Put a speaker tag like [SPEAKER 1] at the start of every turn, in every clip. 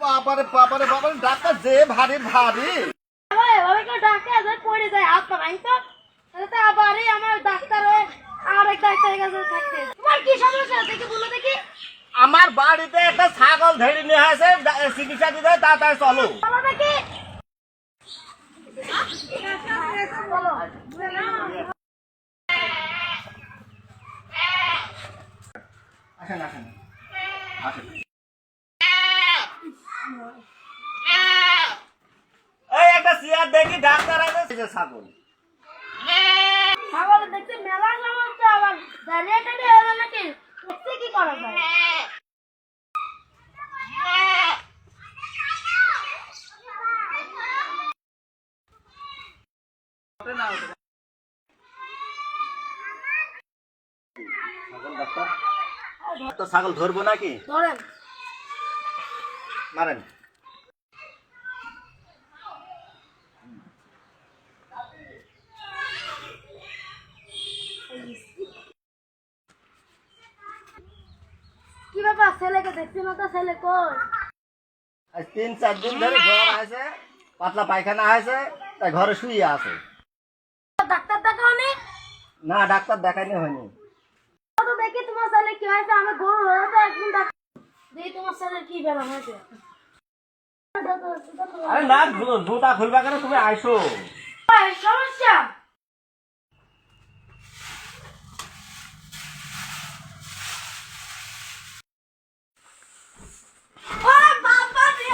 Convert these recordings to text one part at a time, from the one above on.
[SPEAKER 1] বাবারে বাবারে বাবারে ডাক্তার যে ভারী ভারী।
[SPEAKER 2] এভাবে কেউ ডাকে যে পড়ে যায় হাত পা ভাঙতো তাহলে তো আবারই আমার ডাক্তার হয়ে আরেক ডাক্তারের কাছে থাকতে। তোমার কি সমস্যা দেখি বলো দেখি।
[SPEAKER 1] আমার বাড়িতে একটা ছাগল ধরে নিয়ে আসে চিকিৎসা দিতে, তাড়াতাড়ি চলো।
[SPEAKER 2] বলো দেখি। বলো।
[SPEAKER 1] আসেন আসেন আসেন। এই একটা চেয়ার দেখি, ডাক্তার আছে ছাগল।
[SPEAKER 2] ছাগল দেখতে মেলা সমস্যা, আবার দাঁড়িয়ে টাড়িয়ে হলো নাকি দেখতে কি করা যায়।
[SPEAKER 1] তো ছাগল ধরবো নাকি?
[SPEAKER 2] ধরেন।
[SPEAKER 1] মারেন।
[SPEAKER 2] কি ব্যাপার ছেলেকে দেখছি না তো, ছেলে কই?
[SPEAKER 1] আজ 3-4 দিন ধরে জ্বর আছে, পাতলা পায়খানা আছে, তাই ঘরে শুয়ে আছে।
[SPEAKER 2] ডাক্তার দেখাওনি?
[SPEAKER 1] না, ডাক্তার দেখাইনি হয়নি।
[SPEAKER 2] তো দেখি তোমার ছেলে কি হয়েছে, আমি গরু হয়ে তো একদিন দেখি তোমার ছেলে কি বেলা হয়েছে।
[SPEAKER 1] আরে না, জুতা খুলবা কেন, তুমি আইসো।
[SPEAKER 2] সমস্যা বাবা রে।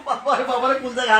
[SPEAKER 1] বাবারে বাবারে কোন জায়গা